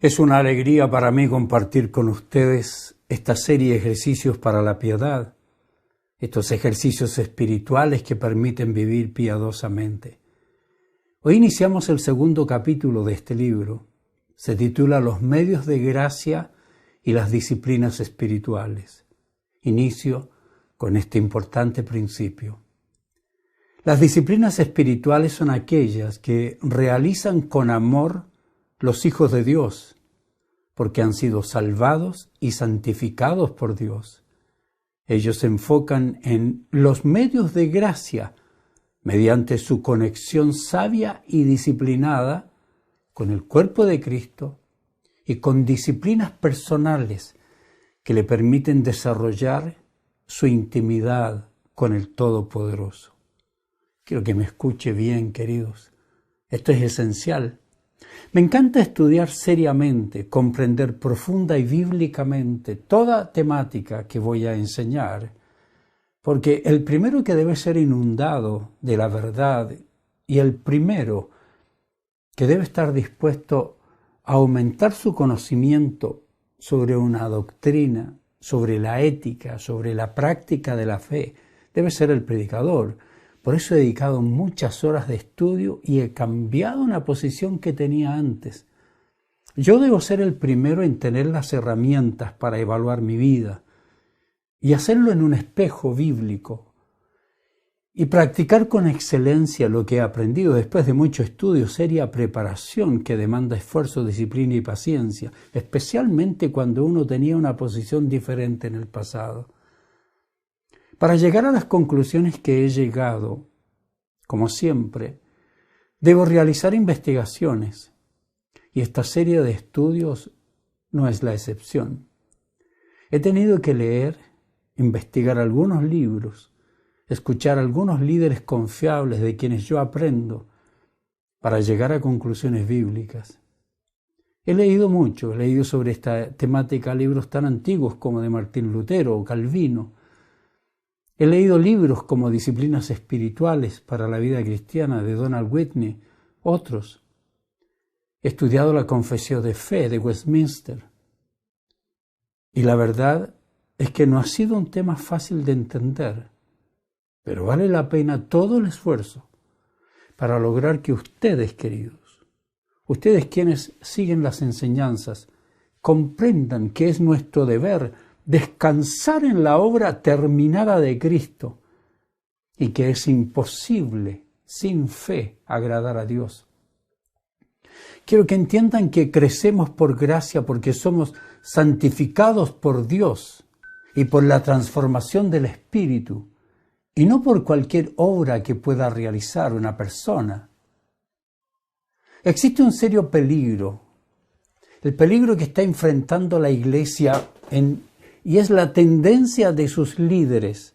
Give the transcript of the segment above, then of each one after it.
Es una alegría para mí compartir con ustedes esta serie de ejercicios para la piedad, estos ejercicios espirituales que permiten vivir piadosamente. Hoy iniciamos el segundo capítulo de este libro. Se titula Los medios de gracia y las disciplinas espirituales. Inicio con este importante principio. Las disciplinas espirituales son aquellas que realizan con amor los hijos de Dios, porque han sido salvados y santificados por Dios. Ellos se enfocan en los medios de gracia mediante su conexión sabia y disciplinada con el cuerpo de Cristo y con disciplinas personales que le permiten desarrollar su intimidad con el Todopoderoso. Quiero que me escuche bien, queridos. Esto es esencial. Me encanta estudiar seriamente, comprender profunda y bíblicamente toda temática que voy a enseñar, porque el primero que debe ser inundado de la verdad y el primero que debe estar dispuesto a aumentar su conocimiento sobre una doctrina, sobre la ética, sobre la práctica de la fe, debe ser el predicador. Por eso he dedicado muchas horas de estudio y he cambiado una posición que tenía antes. Yo debo ser el primero en tener las herramientas para evaluar mi vida y hacerlo en un espejo bíblico y practicar con excelencia lo que he aprendido después de mucho estudio, seria preparación que demanda esfuerzo, disciplina y paciencia, especialmente cuando uno tenía una posición diferente en el pasado. Para llegar a las conclusiones que he llegado, como siempre, debo realizar investigaciones y esta serie de estudios no es la excepción. He tenido que leer, investigar algunos libros, escuchar a algunos líderes confiables de quienes yo aprendo para llegar a conclusiones bíblicas. He leído mucho, he leído sobre esta temática libros tan antiguos como de Martín Lutero o Calvino. He leído libros como Disciplinas espirituales para la vida cristiana de Donald Whitney, otros. He estudiado la Confesión de Fe de Westminster. Y la verdad es que no ha sido un tema fácil de entender, pero vale la pena todo el esfuerzo para lograr que ustedes, queridos, ustedes quienes siguen las enseñanzas, comprendan que es nuestro deber descansar en la obra terminada de Cristo y que es imposible sin fe agradar a Dios. Quiero que entiendan que crecemos por gracia porque somos santificados por Dios y por la transformación del Espíritu y no por cualquier obra que pueda realizar una persona. Existe un serio peligro, el peligro que está enfrentando la Iglesia y es la tendencia de sus líderes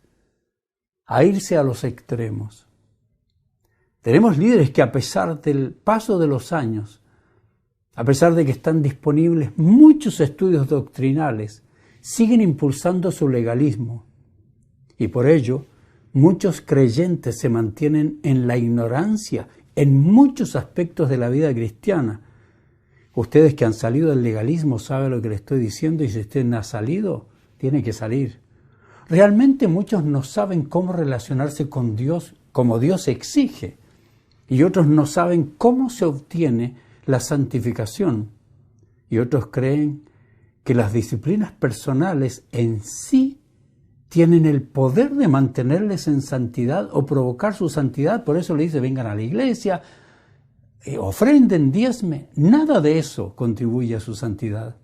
a irse a los extremos. Tenemos líderes que a pesar del paso de los años, a pesar de que están disponibles muchos estudios doctrinales, siguen impulsando su legalismo. Y por ello, muchos creyentes se mantienen en la ignorancia en muchos aspectos de la vida cristiana. Ustedes que han salido del legalismo saben lo que les estoy diciendo y si usted no ha salido, tiene que salir. Realmente muchos no saben cómo relacionarse con Dios como Dios exige y otros no saben cómo se obtiene la santificación y otros creen que las disciplinas personales en sí tienen el poder de mantenerles en santidad o provocar su santidad. Por eso le dice vengan a la iglesia, ofrenden, diezme. Nada de eso contribuye a su santidad.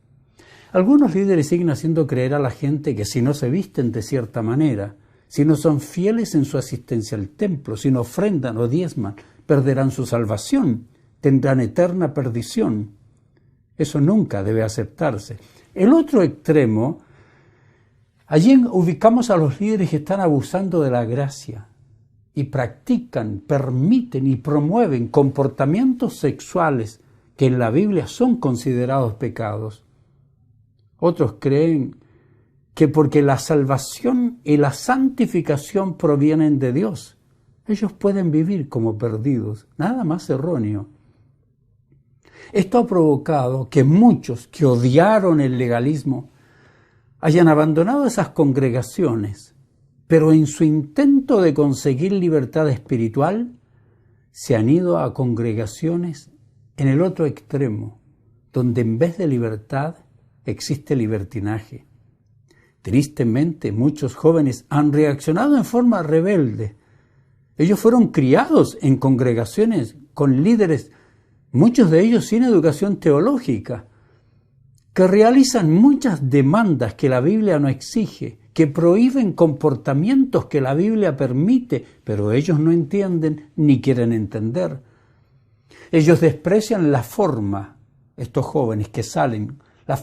Algunos líderes siguen haciendo creer a la gente que si no se visten de cierta manera, si no son fieles en su asistencia al templo, si no ofrendan o diezman, perderán su salvación, tendrán eterna perdición. Eso nunca debe aceptarse. El otro extremo, allí ubicamos a los líderes que están abusando de la gracia y practican, permiten y promueven comportamientos sexuales que en la Biblia son considerados pecados. Otros creen que porque la salvación y la santificación provienen de Dios, ellos pueden vivir como perdidos. Nada más erróneo. Esto ha provocado que muchos que odiaron el legalismo hayan abandonado esas congregaciones, pero en su intento de conseguir libertad espiritual se han ido a congregaciones en el otro extremo, donde en vez de libertad existe libertinaje. Tristemente, muchos jóvenes han reaccionado en forma rebelde. Ellos fueron criados en congregaciones con líderes, muchos de ellos sin educación teológica, que realizan muchas demandas que la Biblia no exige, que prohíben comportamientos que la Biblia permite, pero ellos no entienden ni quieren entender. Ellos desprecian la forma, estos jóvenes que salen,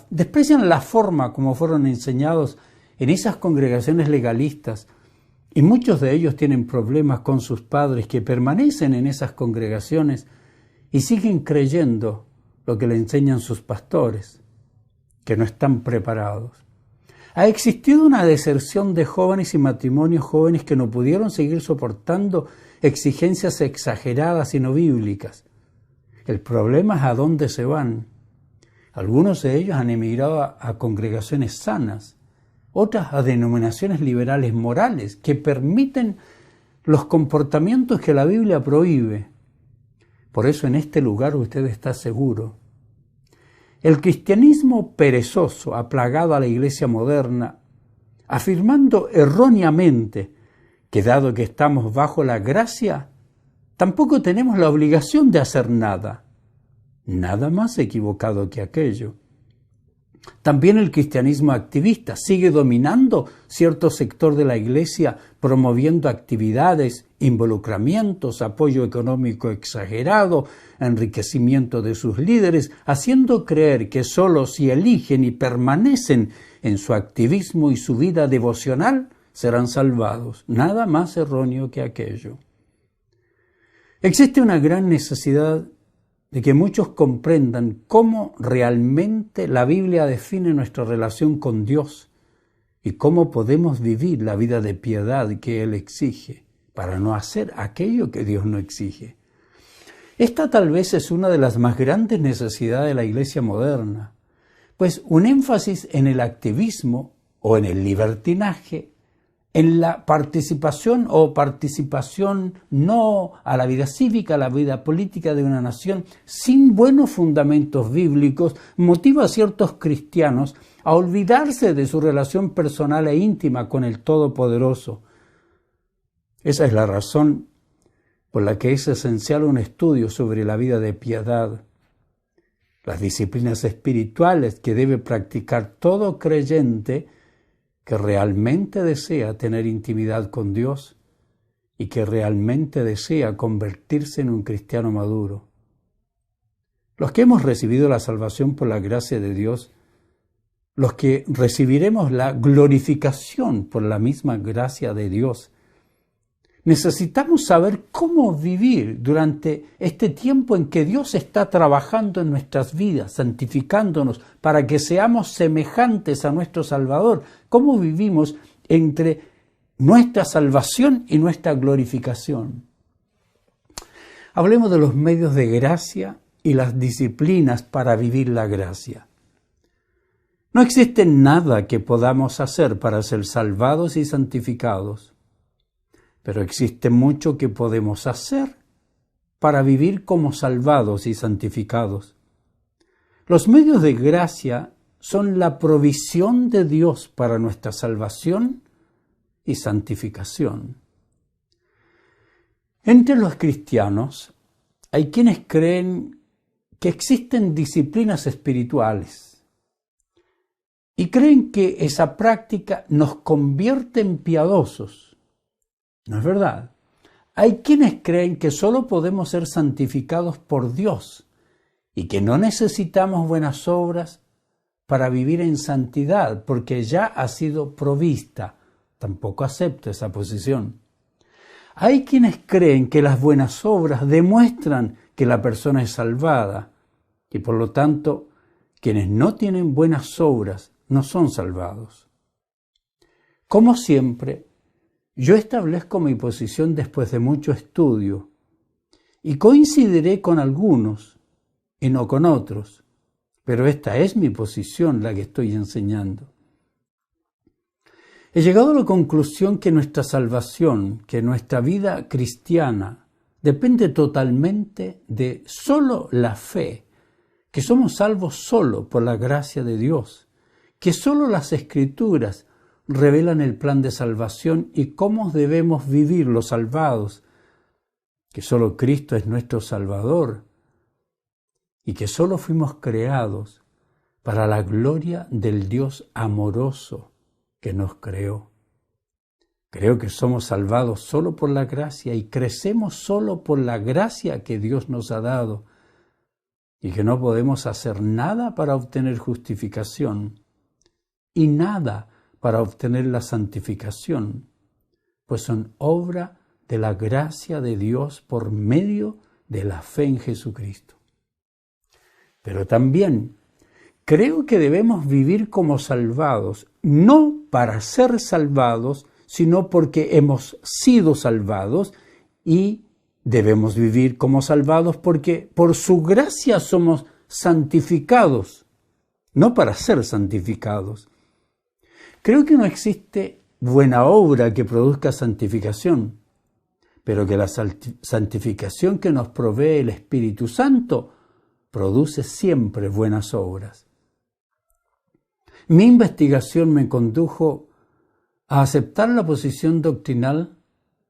desprecian la forma como fueron enseñados en esas congregaciones legalistas, y muchos de ellos tienen problemas con sus padres que permanecen en esas congregaciones y siguen creyendo lo que le enseñan sus pastores, que no están preparados. Ha existido una deserción de jóvenes y matrimonios jóvenes que no pudieron seguir soportando exigencias exageradas y no bíblicas. El problema es a dónde se van. Algunos de ellos han emigrado a congregaciones sanas, otras a denominaciones liberales morales que permiten los comportamientos que la Biblia prohíbe. Por eso en este lugar usted está seguro. El cristianismo perezoso ha plagado a la iglesia moderna, afirmando erróneamente que dado que estamos bajo la gracia, tampoco tenemos la obligación de hacer nada. Nada más equivocado que aquello. También el cristianismo activista sigue dominando cierto sector de la iglesia, promoviendo actividades, involucramientos, apoyo económico exagerado, enriquecimiento de sus líderes, haciendo creer que solo si eligen y permanecen en su activismo y su vida devocional serán salvados. Nada más erróneo que aquello. Existe una gran necesidad de que muchos comprendan cómo realmente la Biblia define nuestra relación con Dios y cómo podemos vivir la vida de piedad que Él exige para no hacer aquello que Dios no exige. Esta tal vez es una de las más grandes necesidades de la iglesia moderna, pues un énfasis en el activismo o en el libertinaje, en la participación no a la vida cívica, a la vida política de una nación, sin buenos fundamentos bíblicos, motiva a ciertos cristianos a olvidarse de su relación personal e íntima con el Todopoderoso. Esa es la razón por la que es esencial un estudio sobre la vida de piedad, las disciplinas espirituales que debe practicar todo creyente que realmente desea tener intimidad con Dios y que realmente desea convertirse en un cristiano maduro. Los que hemos recibido la salvación por la gracia de Dios, los que recibiremos la glorificación por la misma gracia de Dios, necesitamos saber cómo vivir durante este tiempo en que Dios está trabajando en nuestras vidas, santificándonos para que seamos semejantes a nuestro Salvador. Cómo vivimos entre nuestra salvación y nuestra glorificación. Hablemos de los medios de gracia y las disciplinas para vivir la gracia. No existe nada que podamos hacer para ser salvados y santificados. Pero existe mucho que podemos hacer para vivir como salvados y santificados. Los medios de gracia son la provisión de Dios para nuestra salvación y santificación. Entre los cristianos hay quienes creen que existen disciplinas espirituales y creen que esa práctica nos convierte en piadosos. No es verdad. Hay quienes creen que solo podemos ser santificados por Dios y que no necesitamos buenas obras para vivir en santidad, porque ya ha sido provista. Tampoco acepto esa posición. Hay quienes creen que las buenas obras demuestran que la persona es salvada y por lo tanto quienes no tienen buenas obras no son salvados. Como siempre, yo establezco mi posición después de mucho estudio y coincidiré con algunos y no con otros. Pero esta es mi posición, la que estoy enseñando. He llegado a la conclusión que nuestra salvación, que nuestra vida cristiana, depende totalmente de solo la fe, que somos salvos solo por la gracia de Dios, que solo las Escrituras revelan el plan de salvación y cómo debemos vivir los salvados, que solo Cristo es nuestro Salvador y que solo fuimos creados para la gloria del Dios amoroso que nos creó. Creo que somos salvados solo por la gracia y crecemos solo por la gracia que Dios nos ha dado y que no podemos hacer nada para obtener justificación y nada para obtener la santificación, pues son obra de la gracia de Dios por medio de la fe en Jesucristo. Pero también creo que debemos vivir como salvados, no para ser salvados, sino porque hemos sido salvados, y debemos vivir como salvados porque por su gracia somos santificados, no para ser santificados. Creo que no existe buena obra que produzca santificación, pero que la santificación que nos provee el Espíritu Santo produce siempre buenas obras. Mi investigación me condujo a aceptar la posición doctrinal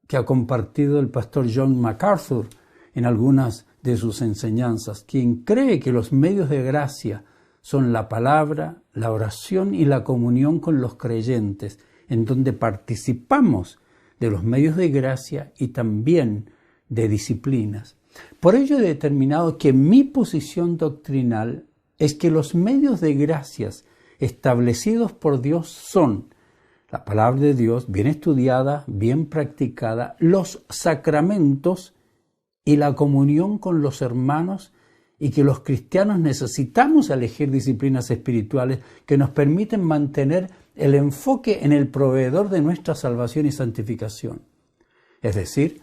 que ha compartido el pastor John MacArthur en algunas de sus enseñanzas, quien cree que los medios de gracia son la palabra, la oración y la comunión con los creyentes, en donde participamos de los medios de gracia y también de disciplinas. Por ello he determinado que mi posición doctrinal es que los medios de gracias establecidos por Dios son la palabra de Dios, bien estudiada, bien practicada, los sacramentos y la comunión con los hermanos, y que los cristianos necesitamos elegir disciplinas espirituales que nos permiten mantener el enfoque en el proveedor de nuestra salvación y santificación. Es decir,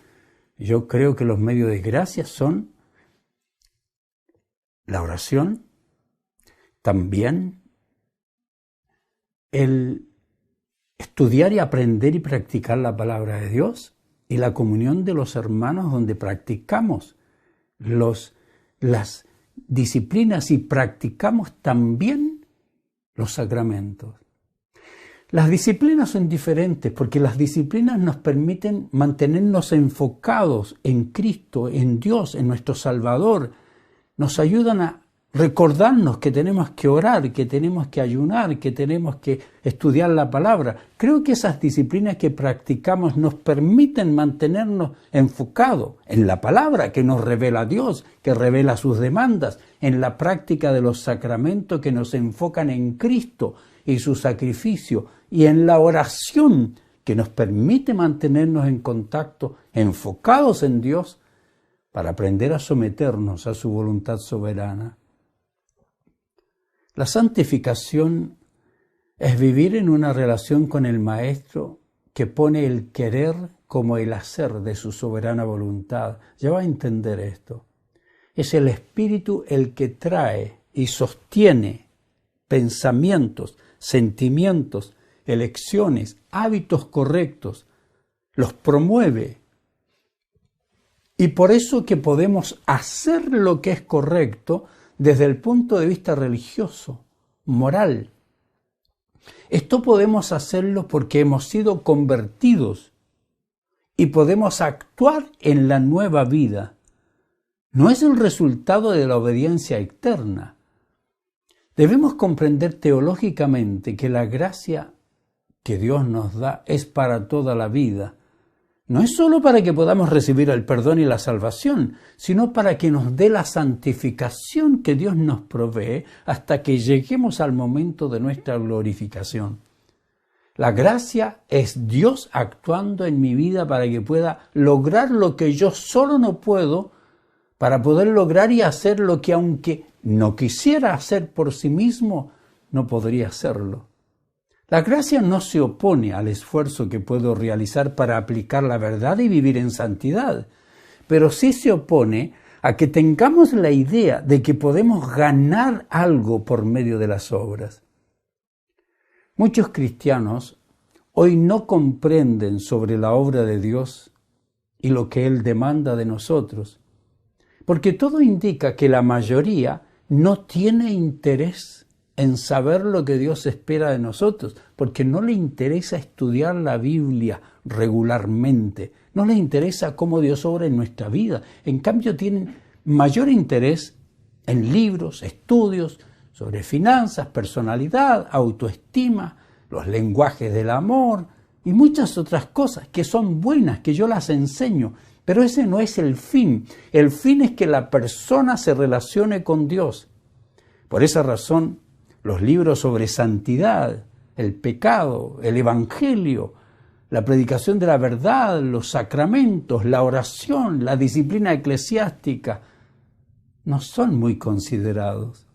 yo creo que los medios de gracia son la oración, también el estudiar y aprender y practicar la palabra de Dios, y la comunión de los hermanos, donde practicamos las disciplinas y practicamos también los sacramentos. Las disciplinas son diferentes porque las disciplinas nos permiten mantenernos enfocados en Cristo, en Dios, en nuestro Salvador. Nos ayudan a recordarnos que tenemos que orar, que tenemos que ayunar, que tenemos que estudiar la palabra. Creo que esas disciplinas que practicamos nos permiten mantenernos enfocados en la palabra que nos revela Dios, que revela sus demandas, en la práctica de los sacramentos que nos enfocan en Cristo y su sacrificio, y en la oración que nos permite mantenernos en contacto, enfocados en Dios, para aprender a someternos a su voluntad soberana. La santificación es vivir en una relación con el Maestro que pone el querer como el hacer de su soberana voluntad. Ya va a entender esto. Es el Espíritu el que trae y sostiene pensamientos, sentimientos, elecciones, hábitos correctos, los promueve. Y por eso que podemos hacer lo que es correcto desde el punto de vista religioso, moral. Esto podemos hacerlo porque hemos sido convertidos y podemos actuar en la nueva vida. No es el resultado de la obediencia externa. Debemos comprender teológicamente que la gracia que Dios nos da es para toda la vida. No es solo para que podamos recibir el perdón y la salvación, sino para que nos dé la santificación que Dios nos provee hasta que lleguemos al momento de nuestra glorificación. La gracia es Dios actuando en mi vida para que pueda lograr lo que yo solo no puedo, para poder lograr y hacer lo que, aunque no quisiera hacer por sí mismo, no podría hacerlo. La gracia no se opone al esfuerzo que puedo realizar para aplicar la verdad y vivir en santidad, pero sí se opone a que tengamos la idea de que podemos ganar algo por medio de las obras. Muchos cristianos hoy no comprenden sobre la obra de Dios y lo que Él demanda de nosotros, porque todo indica que la mayoría no tiene interés en saber lo que Dios espera de nosotros, porque no le interesa estudiar la Biblia regularmente, no le interesa cómo Dios obra en nuestra vida. En cambio, tienen mayor interés en libros, estudios sobre finanzas, personalidad, autoestima, los lenguajes del amor y muchas otras cosas que son buenas, que yo las enseño, pero ese no es el fin. El fin es que la persona se relacione con Dios. Por esa razón, los libros sobre santidad, el pecado, el evangelio, la predicación de la verdad, los sacramentos, la oración, la disciplina eclesiástica, no son muy considerados.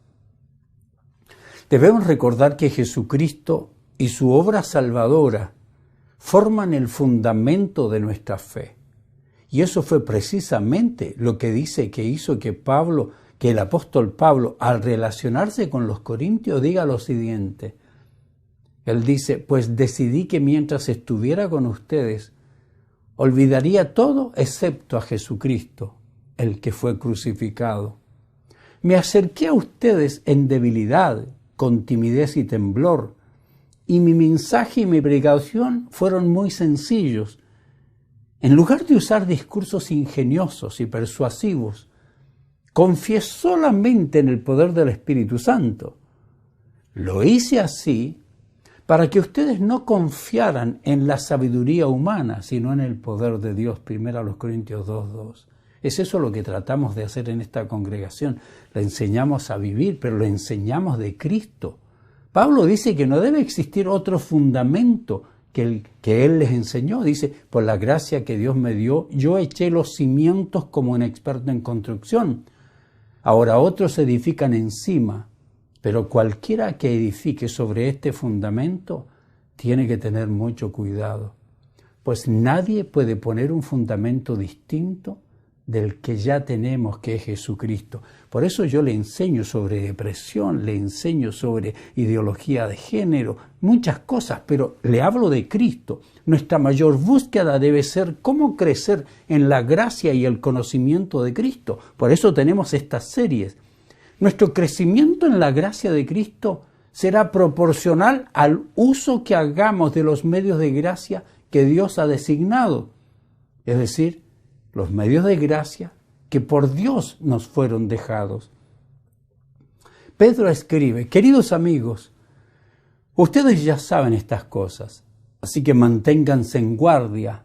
Debemos recordar que Jesucristo y su obra salvadora forman el fundamento de nuestra fe. Y eso fue precisamente lo que dice que hizo que el apóstol Pablo, al relacionarse con los corintios, diga lo siguiente. Él dice, pues decidí que mientras estuviera con ustedes, olvidaría todo excepto a Jesucristo, el que fue crucificado. Me acerqué a ustedes en debilidad, con timidez y temblor, y mi mensaje y mi predicación fueron muy sencillos. En lugar de usar discursos ingeniosos y persuasivos, confié solamente en el poder del Espíritu Santo. Lo hice así para que ustedes no confiaran en la sabiduría humana, sino en el poder de Dios. 1 Corintios 2:2. Es eso lo que tratamos de hacer en esta congregación. Le enseñamos a vivir, pero le enseñamos de Cristo. Pablo dice que no debe existir otro fundamento que Él les enseñó. Dice, por la gracia que Dios me dio, yo eché los cimientos como un experto en construcción. Ahora otros edifican encima, pero cualquiera que edifique sobre este fundamento tiene que tener mucho cuidado, pues nadie puede poner un fundamento distinto del que ya tenemos, que es Jesucristo. Por eso yo le enseño sobre depresión, le enseño sobre ideología de género, muchas cosas, pero le hablo de Cristo. Nuestra mayor búsqueda debe ser cómo crecer en la gracia y el conocimiento de Cristo. Por eso tenemos estas series. Nuestro crecimiento en la gracia de Cristo será proporcional al uso que hagamos de los medios de gracia que Dios ha designado. Es decir, los medios de gracia que por Dios nos fueron dejados. Pedro escribe, queridos amigos, ustedes ya saben estas cosas, así que manténganse en guardia.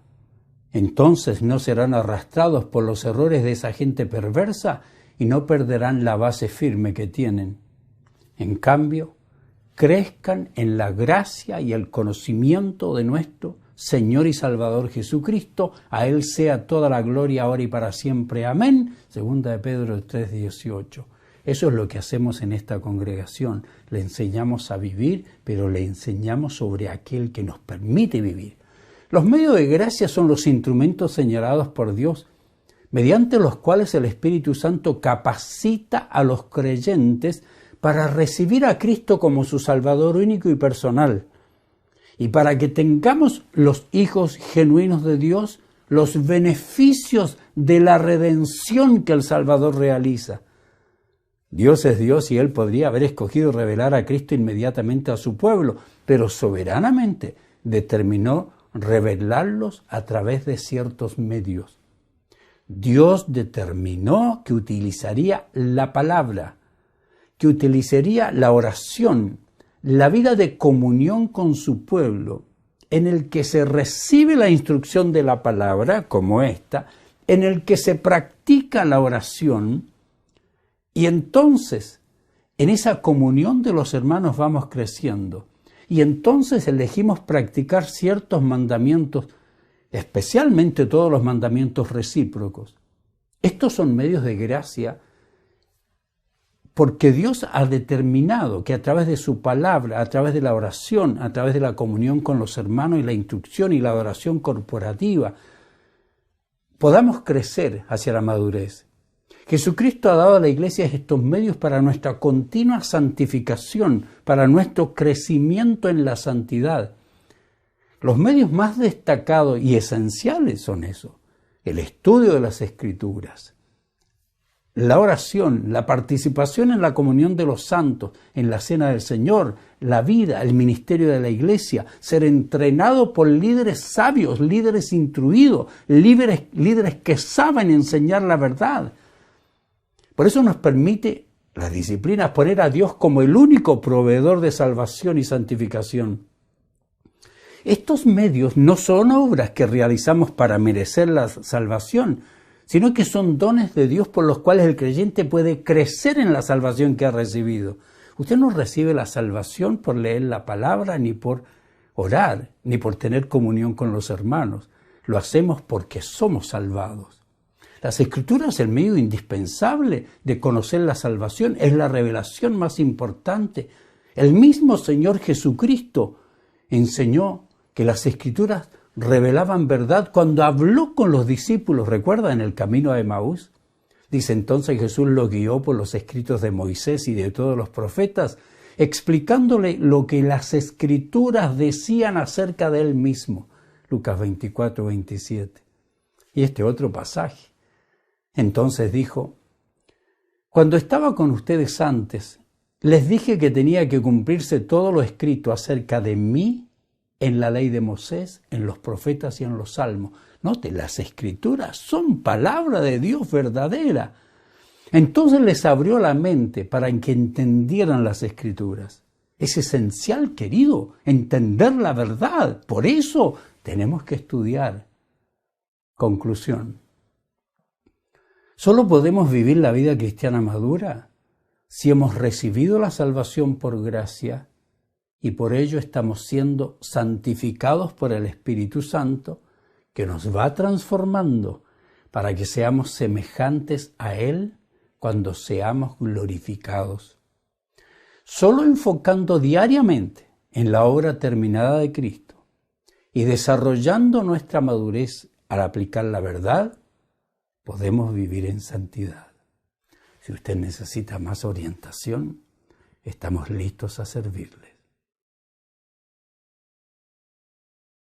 Entonces no serán arrastrados por los errores de esa gente perversa y no perderán la base firme que tienen. En cambio, crezcan en la gracia y el conocimiento de nuestro Señor y Salvador Jesucristo. A Él sea toda la gloria ahora y para siempre. Amén. 2 de Pedro 3:18. Eso es lo que hacemos en esta congregación. Le enseñamos a vivir, pero le enseñamos sobre aquel que nos permite vivir. Los medios de gracia son los instrumentos señalados por Dios, mediante los cuales el Espíritu Santo capacita a los creyentes para recibir a Cristo como su Salvador único y personal. Y para que tengamos los hijos genuinos de Dios, los beneficios de la redención que el Salvador realiza. Dios es Dios y Él podría haber escogido revelar a Cristo inmediatamente a su pueblo, pero soberanamente determinó revelarlos a través de ciertos medios. Dios determinó que utilizaría la palabra, que utilizaría la oración, la vida de comunión con su pueblo, en el que se recibe la instrucción de la palabra, como esta, en el que se practica la oración, y entonces en esa comunión de los hermanos vamos creciendo, y entonces elegimos practicar ciertos mandamientos, especialmente todos los mandamientos recíprocos. Estos son medios de gracia porque Dios ha determinado que a través de su palabra, a través de la oración, a través de la comunión con los hermanos y la instrucción y la adoración corporativa, podamos crecer hacia la madurez. Jesucristo ha dado a la Iglesia estos medios para nuestra continua santificación, para nuestro crecimiento en la santidad. Los medios más destacados y esenciales son eso: el estudio de las Escrituras, la oración, la participación en la comunión de los santos, en la cena del Señor, la vida, el ministerio de la Iglesia, ser entrenado por líderes sabios, líderes instruidos, líderes que saben enseñar la verdad. Por eso nos permite las disciplinas poner a Dios como el único proveedor de salvación y santificación. Estos medios no son obras que realizamos para merecer la salvación, sino que son dones de Dios por los cuales el creyente puede crecer en la salvación que ha recibido. Usted no recibe la salvación por leer la palabra, ni por orar, ni por tener comunión con los hermanos. Lo hacemos porque somos salvados. Las Escrituras, el medio indispensable de conocer la salvación, es la revelación más importante. El mismo Señor Jesucristo enseñó que las Escrituras revelaban verdad cuando habló con los discípulos. ¿Recuerda en el camino a Emaús? Dice: entonces Jesús los guió por los escritos de Moisés y de todos los profetas, explicándole lo que las Escrituras decían acerca de él mismo. Lucas 24, 27. Y este otro pasaje. Entonces dijo: cuando estaba con ustedes antes, les dije que tenía que cumplirse todo lo escrito acerca de mí en la ley de Moisés, en los profetas y en los salmos. Note, las Escrituras son palabra de Dios verdadera. Entonces les abrió la mente para que entendieran las Escrituras. Es esencial, querido, entender la verdad. Por eso tenemos que estudiar. Conclusión. Solo podemos vivir la vida cristiana madura si hemos recibido la salvación por gracia y por ello estamos siendo santificados por el Espíritu Santo, que nos va transformando para que seamos semejantes a Él cuando seamos glorificados. Solo enfocando diariamente en la obra terminada de Cristo y desarrollando nuestra madurez al aplicar la verdad, podemos vivir en santidad. Si usted necesita más orientación, estamos listos a servirle.